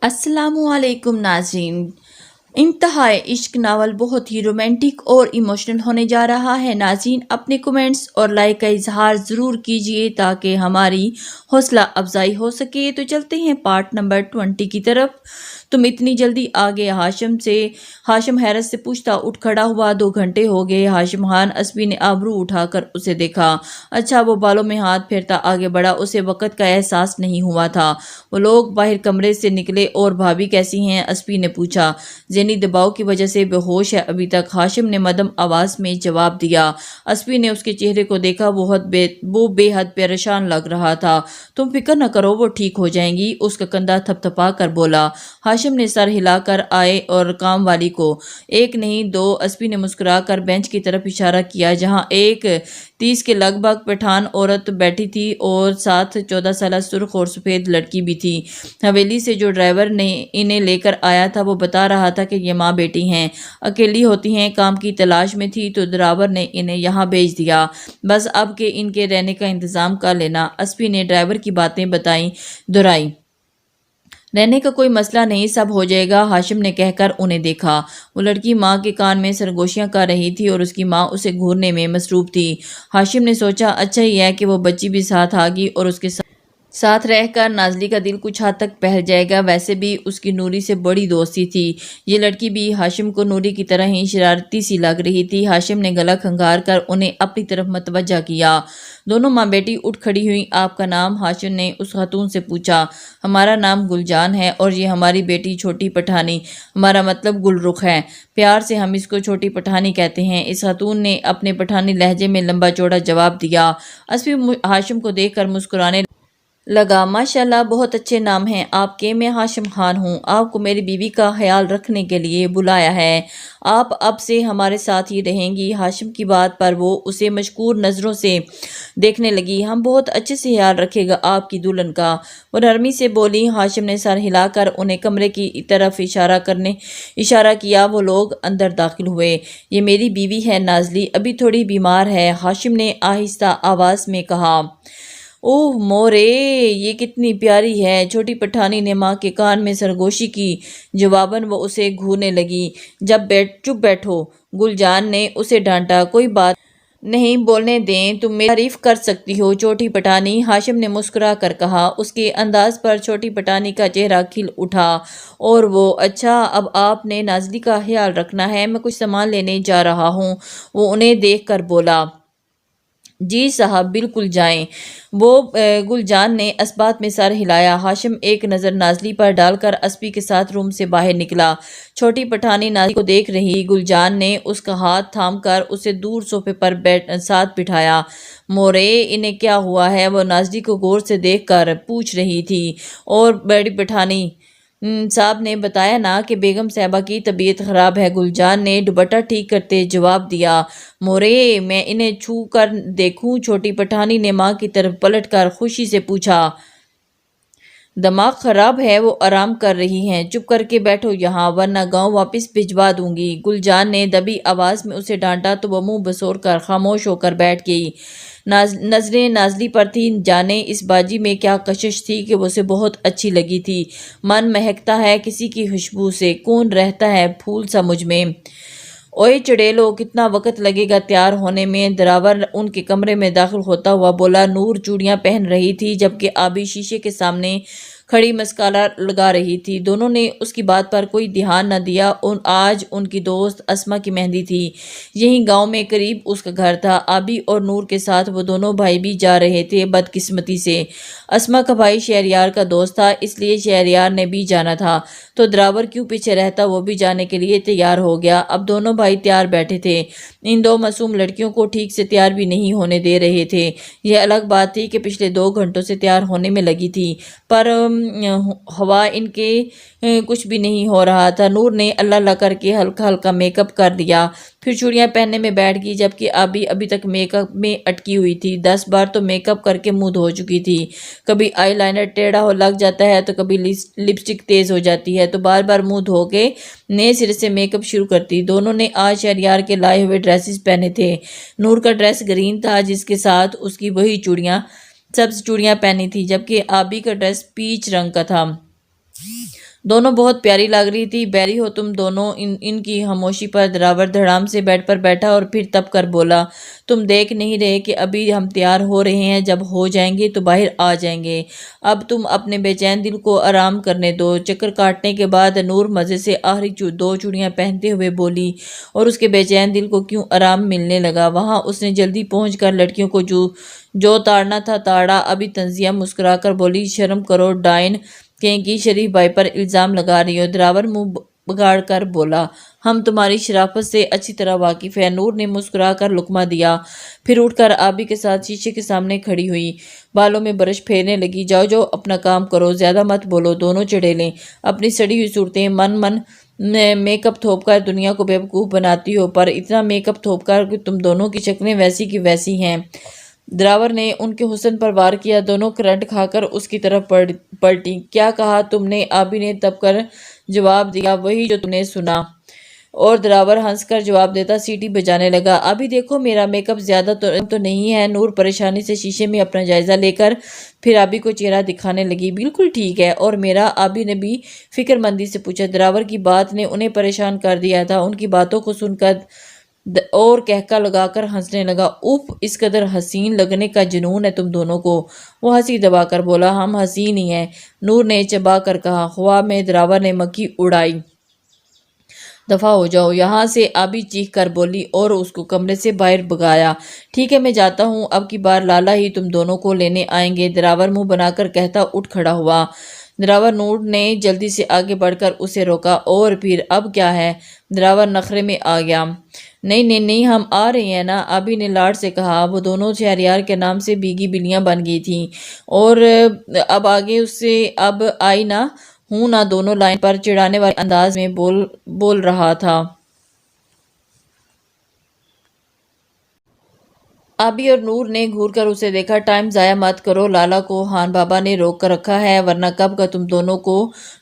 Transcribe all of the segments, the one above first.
السلام علیکم ناظرین۔ انتہائے عشق ناول بہت ہی رومانٹک اور ایموشنل ہونے جا رہا ہے۔ ناظرین اپنے کمنٹس اور لائک کا اظہار ضرور کیجیے تاکہ ہماری حوصلہ افزائی ہو سکے۔ تو چلتے ہیں پارٹ نمبر 20 کی طرف۔ تم اتنی جلدی آ گئے ہاشم حیرت سے پوچھتا اٹھ کھڑا ہوا۔ 2 گھنٹے ہو گئے۔ ہاشم خان اسبی نے آبرو اٹھا کر اسے دیکھا۔ اچھا، وہ بالوں میں ہاتھ پھیرتا آگے بڑھا۔ اسے وقت کا احساس نہیں ہوا تھا۔ وہ لوگ باہر کمرے سے نکلے اور بھابھی کیسی ہیں؟ اسبی نے پوچھا۔ ذہنی دباؤ کی وجہ سے بے ہوش ہے ابھی تک، ہاشم نے مدھم آواز میں جواب دیا۔ اسبی نے اس کے چہرے کو دیکھا، وہ بے حد پریشان لگ رہا تھا۔ تم فکر نہ کرو، وہ ٹھیک ہو جائیں گی، اس کا کندھا تھپ تھپا کر بولا۔ ہاشم نے سر ہلا کر آئے اور کام والی کو 1 نہیں 2، اسبی نے مسکرا کر بینچ کی طرف اشارہ کیا جہاں ایک 30 کے لگ بھگ پٹھان عورت بیٹھی تھی اور ساتھ 14 سالہ سرخ اور سفید لڑکی بھی تھی۔ حویلی سے جو ڈرائیور نے انہیں لے کر آیا تھا وہ بتا رہا تھا کہ یہ ماں بیٹی ہیں، اکیلی ہوتی ہیں، کام کی تلاش میں تھی تو ڈرائیور نے انہیں یہاں بھیج دیا، بس اب کہ ان کے رہنے کا انتظام کر لینا۔ اسبی نے ڈرائیور کی باتیں دہرائی۔ رہنے کا کوئی مسئلہ نہیں، سب ہو جائے گا، ہاشم نے کہہ کر انہیں دیکھا۔ وہ لڑکی ماں کے کان میں سرگوشیاں کر رہی تھی اور اس کی ماں اسے گھورنے میں مصروف تھی۔ ہاشم نے سوچا اچھا ہی ہے کہ وہ بچی بھی ساتھ آ گئی اور اس کے ساتھ رہ کر نازلی کا دل کچھ حد تک بہل جائے گا۔ ویسے بھی اس کی نوری سے بڑی دوستی تھی۔ یہ لڑکی بھی ہاشم کو نوری کی طرح ہی شرارتی سی لگ رہی تھی۔ ہاشم نے گلا کھنگار کر انہیں اپنی طرف متوجہ کیا۔ دونوں ماں بیٹی اٹھ کھڑی ہوئیں۔ آپ کا نام؟ ہاشم نے اس خاتون سے پوچھا۔ ہمارا نام گل جان ہے اور یہ ہماری بیٹی چھوٹی پٹھانی، ہمارا مطلب گل رخ ہے، پیار سے ہم اس کو چھوٹی پٹھانی کہتے ہیں، اس خاتون نے اپنے پٹھانی لہجے میں لمبا چوڑا جواب دیا۔ اسبی ہاشم کو دیکھ کر مسکرانے لگا۔ ماشاءاللہ، بہت اچھے نام ہیں آپ کے۔ میں ہاشم خان ہوں، آپ کو میری بیوی کا خیال رکھنے کے لیے بلایا ہے۔ آپ اب سے ہمارے ساتھ ہی رہیں گی۔ ہاشم کی بات پر وہ اسے مشکور نظروں سے دیکھنے لگی۔ ہم بہت اچھے سے خیال رکھے گا آپ کی دلہن کا، وہ نرمی سے بولی۔ ہاشم نے سر ہلا کر انہیں کمرے کی طرف اشارہ کیا۔ وہ لوگ اندر داخل ہوئے۔ یہ میری بیوی ہے نازلی، ابھی تھوڑی بیمار ہے، ہاشم نے آہستہ آواز میں کہا۔ اوہ مورے، یہ کتنی پیاری ہے، چھوٹی پٹھانی نے ماں کے کان میں سرگوشی کی۔ جواباً وہ اسے گھورنے لگی۔ چپ بیٹھو، گل جان نے اسے ڈانٹا۔ کوئی بات نہیں، بولنے دیں، تم میری تعریف کر سکتی ہو چھوٹی پٹھانی، ہاشم نے مسکرا کر کہا۔ اس کے انداز پر چھوٹی پٹھانی کا چہرہ کھل اٹھا اور وہ اچھا، اب آپ نے نازلی کا خیال رکھنا ہے، میں کچھ سامان لینے جا رہا ہوں، وہ انہیں دیکھ کر بولا۔ جی صاحب، بالکل جائیں۔ وہ گل جان نے اثبات میں سر ہلایا۔ ہاشم ایک نظر نازلی پر ڈال کر اسبی کے ساتھ روم سے باہر نکلا۔ چھوٹی پٹھانی نازلی کو دیکھ رہی۔ گل جان نے اس کا ہاتھ تھام کر اسے دور صوفے پر ساتھ بٹھایا۔ مورے، انہیں کیا ہوا ہے؟ وہ نازلی کو غور سے دیکھ کر پوچھ رہی تھی۔ اور بڑی پٹھانی صاحب نے بتایا نا کہ بیگم صاحبہ کی طبیعت خراب ہے، گل جان نے دوپٹہ ٹھیک کرتے جواب دیا۔ مورے، میں انہیں چھو کر دیکھوں؟ چھوٹی پٹھانی نے ماں کی طرف پلٹ کر خوشی سے پوچھا۔ دماغ خراب ہے، وہ آرام کر رہی ہیں، چپ کر کے بیٹھو یہاں ورنہ گاؤں واپس بھجوا دوں گی، گل جان نے دبی آواز میں اسے ڈانٹا تو وہ منہ بسور کر خاموش ہو کر بیٹھ گئی۔ نظریں نازلی پر تھیں، جانے اس باجی میں کیا کشش تھی کہ وہ اسے بہت اچھی لگی تھی۔ من مہکتا ہے کسی کی خوشبو سے، کون رہتا ہے پھول سا مجھ میں۔ اوئے چڑیلو، کتنا وقت لگے گا تیار ہونے میں؟ ڈرائیور ان کے کمرے میں داخل ہوتا ہوا بولا۔ نور چوڑیاں پہن رہی تھی جبکہ آبی شیشے کے سامنے کھڑی مسکارا لگا رہی تھی۔ دونوں نے اس کی بات پر کوئی دھیان نہ دیا۔ آج ان کی دوست اسما کی مہندی تھی، یہیں گاؤں میں قریب اس کا گھر تھا۔ آبی اور نور کے ساتھ وہ دونوں بھائی بھی جا رہے تھے۔ بدقسمتی سے اسما کا بھائی شہریار کا دوست تھا، اس لیے شہریار نے بھی جانا تھا تو ڈرائیور کیوں پیچھے رہتا، وہ بھی جانے کے لیے تیار ہو گیا۔ اب دونوں بھائی تیار بیٹھے تھے، ان 2 معصوم لڑکیوں کو ٹھیک سے تیار بھی نہیں ہونے دے رہے تھے۔ یہ الگ بات تھی کہ پچھلے 2 گھنٹوں سے تیار ہونے میں لگی تھی، پر ہوا ان کے کچھ بھی نہیں ہو رہا تھا۔ نور نے اللہ اللہ کر کے ہلکا ہلکا میک اپ کر دیا، پھر چوڑیاں پہننے میں بیٹھ گئی، جبکہ آبی ابھی تک میک اپ میں اٹکی ہوئی تھی۔ 10 بار تو میک اپ کر کے منہ دھو چکی تھی، کبھی آئی لائنر ٹیڑھا لگ جاتا ہے تو کبھی لپسٹک تیز ہو جاتی ہے تو بار بار منہ دھو کے نئے سرے سے میک اپ شروع کرتی۔ دونوں نے آج شہریار کے لائے ہوئے ڈریسز پہنے تھے۔ نور کا ڈریس گرین تھا جس کے ساتھ اس کی وہی سبز چوڑیاں پہنی تھی، جبکہ آبی کا ڈریس پیچ رنگ کا تھا۔ دونوں بہت پیاری لگ رہی تھی۔ بیری ہو تم دونوں۔ ان کی خاموشی پر دراور دھڑام سے بیڈ پر بیٹھا اور پھر تب کر بولا، تم دیکھ نہیں رہے کہ ابھی ہم تیار ہو رہے ہیں، جب ہو جائیں گے تو باہر آ جائیں گے۔ اب تم اپنے بے چین دل کو آرام کرنے دو۔ چکر کاٹنے کے بعد نور مزے سے آخری دو چوڑیاں پہنتے ہوئے بولی، اور اس کے بے چین دل کو کیوں آرام ملنے لگا۔ وہاں اس نے جلدی پہنچ کر لڑکیوں کو جو تاڑنا تھا تاڑا۔ ابھی تنزیہ مسکرا کر بولی، شرم کرو ڈائن کہیں کی، شریف بھائی پر الزام لگا رہی ہو۔ دراور منہ بگاڑ کر بولا، ہم تمہاری شرافت سے اچھی طرح واقف ہیں۔ نور نے مسکرا کر لقمہ دیا، پھر اٹھ کر آبی کے ساتھ شیشے کے سامنے کھڑی ہوئی، بالوں میں برش پھیرنے لگی۔ جاؤ جاؤ اپنا کام کرو، زیادہ مت بولو دونوں چڑیلیں، اپنی سڑی ہوئی صورتیں من میک اپ تھوپ کر دنیا کو بیوقوف بناتی ہو، پر اتنا میک اپ تھوپ کر کہ تم دونوں کی شکلیں ویسی کی ویسی ہیں۔ دراور نے ان کے حسن پر وار کیا۔ دونوں کرنٹ کھا کر اس کی طرف پلٹیں۔ کیا کہا تم نے؟ آبی نے تب کر جواب دیا، وہی جو تم نے سنا۔ اور دراور ہنس کر جواب دیتا سیٹی بجانے لگا، ابھی دیکھو میرا میک اپ زیادہ تو نہیں ہے؟ نور پریشانی سے شیشے میں اپنا جائزہ لے کر پھر آبی کو چہرہ دکھانے لگی، بالکل ٹھیک ہے۔ اور میرا؟ آبی نے بھی فکر مندی سے پوچھا۔ دراور کی بات نے انہیں پریشان کر دیا تھا۔ ان کی باتوں کو سن کر اور کہکا لگا کر ہنسنے لگا، اوف، اس قدر حسین لگنے کا جنون ہے تم دونوں کو۔ وہ ہنسی دبا کر بولا، ہم حسین ہی ہیں، نور نے چبا کر کہا۔ خواہ میں دراور نے مکھی اڑائی، دفعہ ہو جاؤ یہاں سے، آبی چیخ کر بولی اور اس کو کمرے سے باہر بھگایا۔ ٹھیک ہے میں جاتا ہوں، اب کی بار لالا ہی تم دونوں کو لینے آئیں گے، دراور منہ بنا کر کہتا اٹھ کھڑا ہوا۔ دراور نور نے جلدی سے آگے بڑھ کر اسے روکا، اور پھر اب کیا ہے؟ دراور نخرے میں آ گیا۔ نہیں نہیں نہیں، ہم آ رہے ہیں نا، آبی نے لاڈ سے کہا۔ وہ دونوں شہریار کے نام سے بھیگی بلیاں بن گئی تھیں، اور اب آگے اس سے اب آئی نہ ہوں نہ، دونوں لائن پر چڑھانے والے انداز میں بول رہا تھا۔ آبی اور نور نے گھور کر اسے دیکھا۔ ٹائم ضائع مت کرو، لالا کو خان بابا نے روک کر رکھا ہے، ورنہ کب کا تم دونوں کو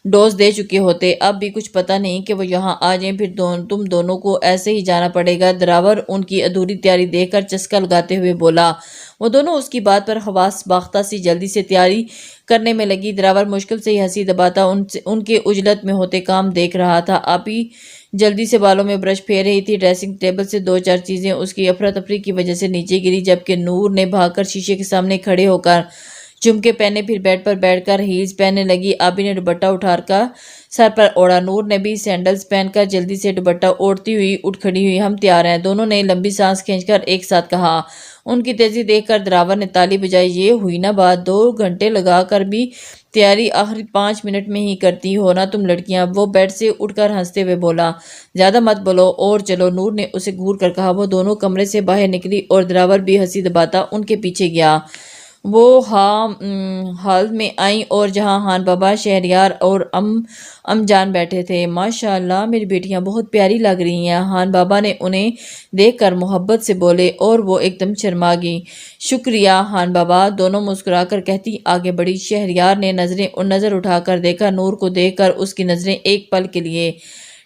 ڈوز دے چکے ہوتے۔ اب بھی کچھ پتہ نہیں کہ وہ یہاں آ جائیں، پھر تم دونوں کو ایسے ہی جانا پڑے گا۔ دراور ان کی ادھوری تیاری دیکھ کر چسکا لگاتے ہوئے بولا۔ وہ دونوں اس کی بات پر حواس باختہ سی جلدی سے تیاری کرنے میں لگی۔ دراور مشکل سے ہی ہنسی دباتا ان کے عجلت میں ہوتے کام دیکھ رہا تھا۔ آبی جلدی سے بالوں میں برش پھیر رہی تھی۔ ڈریسنگ ٹیبل سے دو چار چیزیں اس کی افراتفری کی وجہ سے نیچے گری، جبکہ نور نے بھاگ کر شیشے کے سامنے کھڑے ہو کر جھمکے پہنے، پھر بیڈ پر بیٹھ کر ہیلز پہننے لگی۔ آبی نے دوپٹہ اٹھا کر سر پر اوڑھا، نور نے بھی سینڈلز پہن کر جلدی سے دوپٹہ اوڑھتی ہوئی اٹھ کھڑی ہوئی۔ ہم تیار ہیں، دونوں نے لمبی سانس کھینچ کر ایک ساتھ کہا۔ ان کی تیزی دیکھ کر دراور نے تالی بجائی، یہ ہوئی نا بات، 2 گھنٹے لگا کر بھی تیاری آخری 5 منٹ میں ہی کرتی ہو نا تم لڑکیاں۔ وہ بیڈ سے اٹھ کر ہنستے ہوئے بولا، زیادہ مت بولو اور چلو، نور نے اسے گھور کر کہا۔ وہ دونوں کمرے سے باہر نکلی اور دراور بھی ہنسی دباتا ان کے پیچھے گیا۔ وہ ہال میں آئیں اور جہاں خان بابا، شہریار اور ام جان بیٹھے تھے۔ ماشاءاللہ میری بیٹیاں بہت پیاری لگ رہی ہیں، خان بابا نے انہیں دیکھ کر محبت سے بولے، اور وہ ایک دم شرما گئی۔ شکریہ خان بابا، دونوں مسکرا کر کہتی آگے بڑھی۔ شہریار نے نظر اٹھا کر دیکھا، نور کو دیکھ کر اس کی نظریں ایک پل کے لیے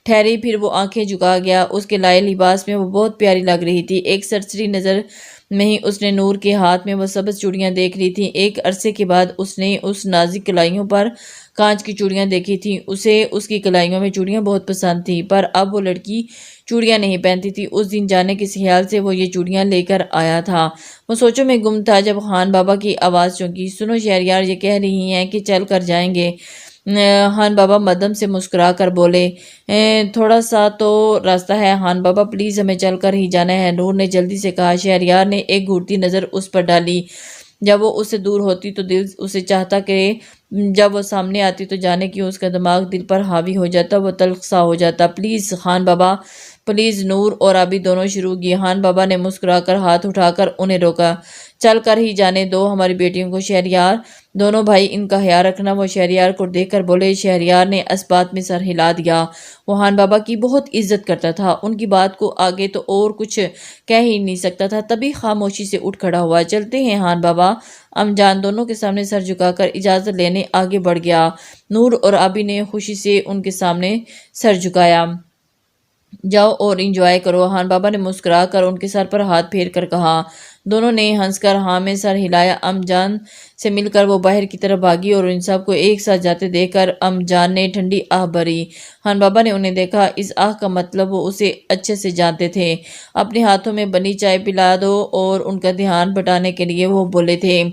ٹھہری، پھر وہ آنکھیں جھکا گیا۔ اس کے لائے لباس میں وہ بہت پیاری لگ رہی تھی۔ ایک سرسری نظر میں ہی اس نے نور کے ہاتھ میں وہ سبز چوڑیاں دیکھ لی تھیں۔ ایک عرصے کے بعد اس نے اس نازک کلائیوں پر کانچ کی چوڑیاں دیکھی تھیں۔ اسے اس کی کلائیوں میں چوڑیاں بہت پسند تھیں، پر اب وہ لڑکی چوڑیاں نہیں پہنتی تھی۔ اس دن جانے کس خیال سے وہ یہ چوڑیاں لے کر آیا تھا۔ وہ سوچوں میں گم تھا جب خان بابا کی آواز چونکی، سنو شہریار، یہ کہہ رہی ہیں کہ چل کر جائیں گے؟ خان بابا مدھم سے مسکرا کر بولے، تھوڑا سا تو راستہ ہے خان بابا، پلیز ہمیں چل کر ہی جانا ہے، نور نے جلدی سے کہا۔ شہریار نے ایک گھورتی نظر اس پر ڈالی۔ جب وہ اس سے دور ہوتی تو دل اسے چاہتا کہ جب وہ سامنے آتی تو جانے کیوں اس کا دماغ دل پر حاوی ہو جاتا، وہ تلخ سا ہو جاتا۔ پلیز خان بابا پلیز۔ نور اور آبی دونوں شروع کی۔ خان بابا نے مسکرا کر ہاتھ اٹھا کر انہیں روکا، چل کر ہی جانے دو ہماری بیٹیوں کو۔ شہریار، دونوں بھائی ان کا خیال رکھنا، وہ شہریار کو دیکھ کر بولے۔ شہریار نے اس بات میں سر ہلا دیا، وہ خان بابا کی بہت عزت کرتا تھا، ان کی بات کو آگے تو اور کچھ کہہ ہی نہیں سکتا تھا، تبھی خاموشی سے اٹھ کھڑا ہوا۔ چلتے ہیں خان بابا۔ ام جان دونوں کے سامنے سر جھکا کر اجازت لینے آگے بڑھ گیا۔ نور اور آبی نے خوشی سے ان کے سامنے سر جھکایا۔ جاؤ اور انجوائے کرو۔ خان بابا نے مسکرا کر ان کے سر پر ہاتھ پھیر کر کہا۔ دونوں نے ہنس کر ہاں میں سر ہلایا۔ ام جان سے مل کر وہ باہر کی طرف بھاگی اور ان سب کو ایک ساتھ جاتے دیکھ کر ام جان نے ٹھنڈی آہ بھری۔ خان بابا نے انہیں دیکھا، اس آہ کا مطلب وہ اسے اچھے سے جانتے تھے۔ اپنے ہاتھوں میں بنی چائے پلا دو، اور ان کا دھیان بٹانے کے لیے وہ بولے تھے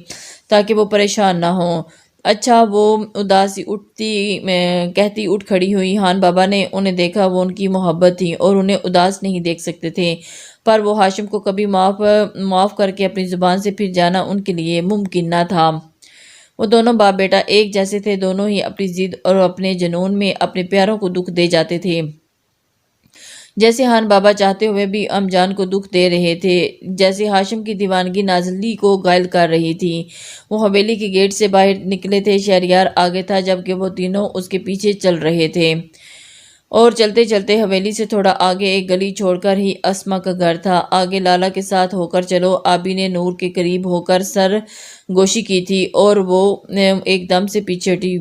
تاکہ وہ پریشان نہ ہوں۔ اچھا، وہ اداسی کہتی اٹھ کھڑی ہوئی۔ خان بابا نے انہیں دیکھا، وہ ان کی محبت تھی اور انہیں اداس نہیں دیکھ سکتے تھے، پر وہ ہاشم کو کبھی معاف کر کے اپنی زبان سے پھر جانا ان کے لیے ممکن نہ تھا۔ وہ دونوں باپ بیٹا ایک جیسے تھے، دونوں ہی اپنی ضد اور اپنے جنون میں اپنے پیاروں کو دکھ دے جاتے تھے، جیسے خان بابا چاہتے ہوئے بھی ام جان کو دکھ دے رہے تھے، جیسے ہاشم کی دیوانگی نازلی کو گائل کر رہی تھی۔ وہ حویلی کے گیٹ سے باہر نکلے تھے، شہریار آگے تھا جبکہ وہ تینوں اس کے پیچھے چل رہے تھے، اور چلتے چلتے حویلی سے تھوڑا آگے ایک گلی چھوڑ کر ہی اسما کا گھر تھا۔ آگے لالا کے ساتھ ہو کر چلو، آبی نے نور کے قریب ہو کر سر گوشی کی تھی اور وہ ایک دم سے پیچھے ہٹی۔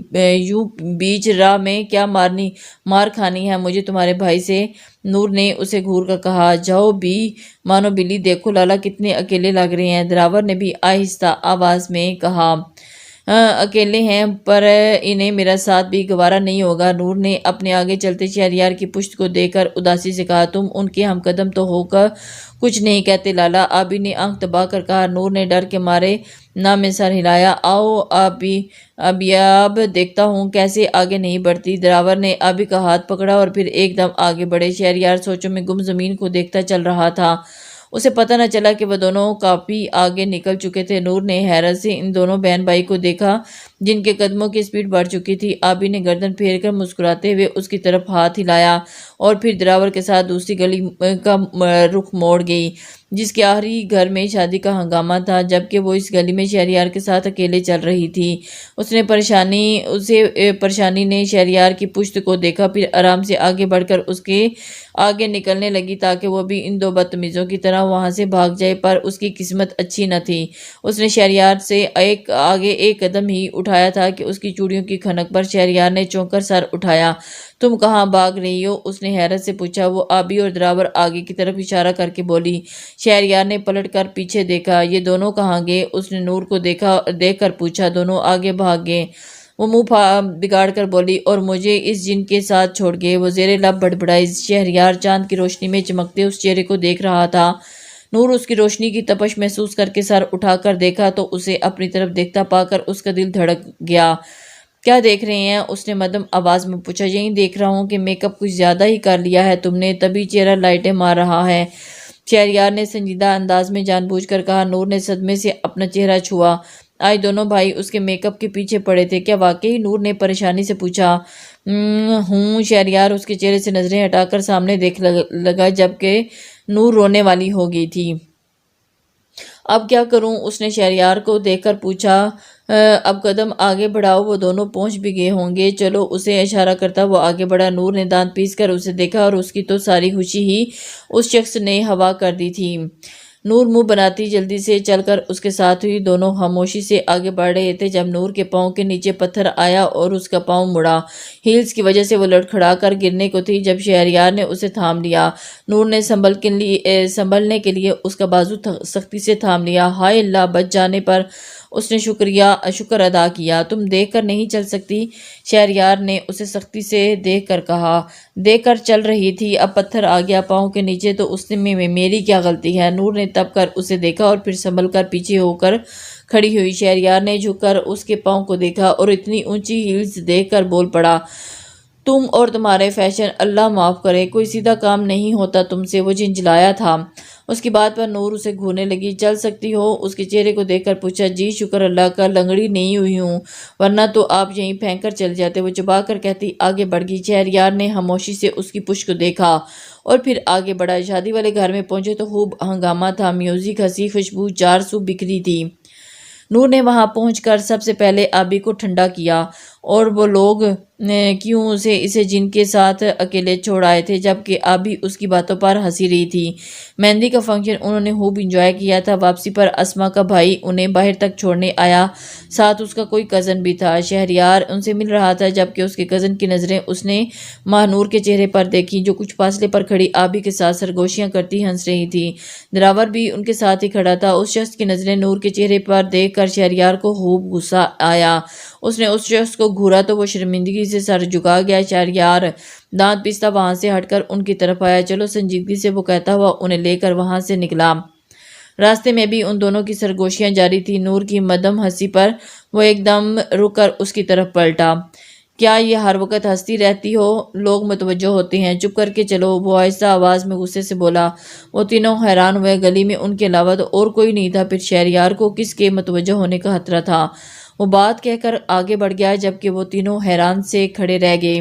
یوں بیچ راہ میں کیا مار کھانی ہے مجھے تمہارے بھائی سے؟ نور نے اسے گھور کر کہا۔ جاؤ بھی مانو بلی، دیکھو لالا کتنے اکیلے لگ رہے ہیں۔ دراور نے بھی آہستہ آواز میں کہا۔ اکیلے ہیں، پر انہیں میرا ساتھ بھی گوارا نہیں ہوگا۔ نور نے اپنے آگے چلتے شہریار کی پشت کو دیکھ کر اداسی سے کہا۔ تم ان کے ہم قدم تو ہو کر کچھ نہیں کہتے لالا، آبی نے آنکھ دبا کر کہا۔ نور نے ڈر کے مارے نہ میں سر ہلایا۔ آؤ اب دیکھتا ہوں کیسے آگے نہیں بڑھتی۔ دراور نے آبی کا ہاتھ پکڑا اور پھر ایک دم آگے بڑھے۔ شہریار سوچوں میں گم زمین کو دیکھتا چل رہا تھا، اسے پتہ نہ چلا کہ وہ دونوں کافی آگے نکل چکے تھے۔ نور نے حیرت سے ان دونوں بہن بھائی کو دیکھا جن کے قدموں کی سپیڈ بڑھ چکی تھی۔ آبی نے گردن پھیر کر مسکراتے ہوئے اس کی طرف ہاتھ ہلایا اور پھر دراور کے ساتھ دوسری گلی کا رخ موڑ گئی جس کے آخری گھر میں شادی کا ہنگامہ تھا، جبکہ وہ اس گلی میں شہریار کے ساتھ اکیلے چل رہی تھی۔ اسے پریشانی نے شہریار کی پشت کو دیکھا، پھر آرام سے آگے بڑھ کر اس کے آگے نکلنے لگی تاکہ وہ بھی ان دو بدتمیزوں کی طرح وہاں سے بھاگ جائے، پر اس کی قسمت اچھی نہ تھی۔ اس نے شہریار سے آگے ایک قدم ہی اٹھایا تھا کہ اس کی چوڑیوں کی کھنک پر شہریار نے چونک کر سر اٹھایا۔ تم کہاں بھاگ رہی ہو؟ اس نے حیرت سے پوچھا۔ وہ آبی اور دراور آگے کی طرف اشارہ کر کے بولی۔ شہریار نے پلٹ کر پیچھے دیکھا۔ یہ دونوں کہاں گئے؟ اس نے نور کو دیکھ کر پوچھا۔ دونوں آگے بھاگ گئے، وہ منہ بگاڑ کر بولی، اور مجھے اس جن کے ساتھ چھوڑ گئے۔ وہ زیر لب بڑبڑائی۔ شہریار چاند کی روشنی میں چمکتے اس چہرے کو دیکھ رہا تھا۔ نور اس کی روشنی کی تپش محسوس کر کے سر اٹھا کر دیکھا تو اسے اپنی طرف دیکھتا پا کر اس کا دل دھڑک گیا۔ کیا دیکھ رہے ہیں؟ اس نے مدھم آواز میں پوچھا۔ یہی دیکھ رہا ہوں کہ میک اپ کچھ زیادہ ہی کر لیا ہے تم نے، تبھی چہرہ لائٹیں مار رہا ہے، شہریار نے سنجیدہ انداز میں جان بوجھ کر کہا۔ نور نے صدمے سے اپنا چہرہ چھوا۔ آج دونوں بھائی اس کے میک اپ کے پیچھے پڑے تھے کیا واقعی؟ نور نے پریشانی سے پوچھا۔ ہوں، شہریار اس کے چہرے سے نظریں ہٹا کر سامنے دیکھ لگا جبکہ نور رونے والی ہو گئی تھی۔ اب کیا کروں؟ اس نے شہریار کو دیکھ کر پوچھا۔ اب قدم آگے بڑھاؤ، وہ دونوں پہنچ بھی گئے ہوں گے، چلو، اسے اشارہ کرتا وہ آگے بڑھا۔ نور نے دانت پیس کر اسے دیکھا اور اس کی تو ساری خوشی ہی اس شخص نے ہوا کر دی تھی۔ نور منہ بناتی جلدی سے چل کر اس کے ساتھ ہوئی۔ دونوں خاموشی سے آگے بڑھ رہے تھے جب نور کے پاؤں کے نیچے پتھر آیا اور اس کا پاؤں مڑا۔ ہیلز کی وجہ سے وہ لڑکھڑا کر گرنے کو تھی جب شہریار نے اسے تھام لیا۔ نور نے سنبھلنے کے لیے اس کا بازو سختی سے تھام لیا۔ ہائے اللہ! بچ جانے پر اس نے شکر ادا کیا۔ تم دیکھ کر نہیں چل سکتی؟ شہریار نے اسے سختی سے دیکھ کر کہا۔ دیکھ کر چل رہی تھی، اب پتھر آ گیا پاؤں کے نیچے تو اس میں میری کیا غلطی ہے؟ نور نے تب کر اسے دیکھا اور پھر سنبھل کر پیچھے ہو کر کھڑی ہوئی۔ شہریار نے جھک کر اس کے پاؤں کو دیکھا اور اتنی اونچی ہیلز دیکھ کر بول پڑا، تم اور تمہارے فیشن! اللہ معاف کرے، کوئی سیدھا کام نہیں ہوتا تم سے۔ وہ جھنجھلایا تھا۔ اس کی بات پر نور اسے گھورنے لگی۔ چل سکتی ہو؟ اس کے چہرے کو دیکھ کر پوچھا۔ جی شکر اللہ کا، لنگڑی نہیں ہوئی ہوں، ورنہ تو آپ یہیں پھینک کر چل جاتے۔ وہ چبا کر کہتی آگے بڑھ گئی۔ شہریار نے خاموشی سے اس کی پشت کو دیکھا اور پھر آگے بڑھا۔ شادی والے گھر میں پہنچے تو خوب ہنگامہ تھا، میوزک، ہنسی، خوشبو چار سو بکھری تھی۔ نور نے وہاں پہنچ کر سب سے پہلے آبی کو ٹھنڈا کیا اور وہ لوگ کیوں اسے جن کے ساتھ اکیلے چھوڑ آئے تھے، جبکہ اب بھی اس کی باتوں پر ہنسی رہی تھی۔ مہندی کا فنکشن انہوں نے خوب انجوائے کیا تھا۔ واپسی پر اسما کا بھائی انہیں باہر تک چھوڑنے آیا، ساتھ اس کا کوئی کزن بھی تھا۔ شہریار ان سے مل رہا تھا، جبکہ اس کے کزن کی نظریں اس نے ماہنور کے چہرے پر دیکھی، جو کچھ فاصلے پر کھڑی آبی کے ساتھ سرگوشیاں کرتی ہنس رہی تھی۔ دراور بھی ان کے ساتھ ہی کھڑا تھا۔ اس شخص کی نظریں نور کے چہرے پر دیکھ کر شہریار کو خوب غصہ آیا۔ اس نے اس شخص کو گھورا تو وہ شرمندگی سے سر جھکا گیا۔ شہریار دانت پیستا وہاں سے ہٹ کر ان کی طرف آیا۔ چلو سنجیدگی سے وہ کہتا ہوا انہیں لے کر وہاں سے نکلا۔ راستے میں بھی ان دونوں کی سرگوشیاں جاری تھی۔ نور کی مدھم ہنسی پر وہ ایک دم رک کر اس کی طرف پلٹا۔ کیا یہ ہر وقت ہنستی رہتی ہو؟ لوگ متوجہ ہوتے ہیں، چپ کر کے چلو، وہ آہستہ آواز میں غصے سے بولا۔ وہ تینوں حیران ہوئے، گلی میں ان کے علاوہ تو اور کوئی نہیں تھا، پھر شہریار کو کس کے متوجہ ہونے کا خطرہ تھا؟ وہ بات کہہ کر آگے بڑھ گیا، جبکہ وہ تینوں حیران سے کھڑے رہ گئے۔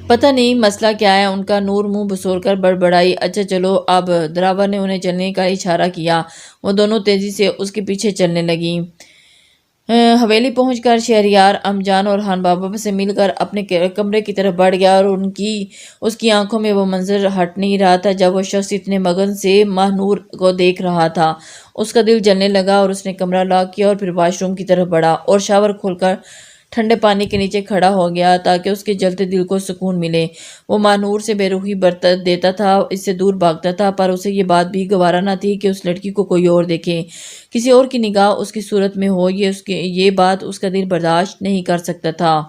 پتہ نہیں مسئلہ کیا ہے ان کا؟ نور منہ بسور کر بڑبڑائی۔ اچھا چلو اب۔ دراور نے انہیں چلنے کا اشارہ کیا۔ وہ دونوں تیزی سے اس کے پیچھے چلنے لگیں۔ حویلی پہنچ کر شہریار امجان اور خان بابا سے مل کر اپنے کمرے کی طرف بڑھ گیا، اور اس کی آنکھوں میں وہ منظر ہٹ نہیں رہا تھا جب وہ شخص اتنے مگن سے ماہنور کو دیکھ رہا تھا۔ اس کا دل جلنے لگا اور اس نے کمرہ لاک کیا اور پھر واش روم کی طرف بڑھا اور شاور کھول کر ٹھنڈے پانی کے نیچے کھڑا ہو گیا تاکہ اس کے جلتے دل کو سکون ملے۔ وہ ماہنور سے بے رخی برت دیتا تھا، اس سے دور بھاگتا تھا، پر اسے یہ بات بھی گوارا نہ تھی کہ اس لڑکی کو کوئی اور دیکھے، کسی اور کی نگاہ اس کی صورت میں ہو۔ یہ بات اس کا دل برداشت نہیں کر سکتا تھا۔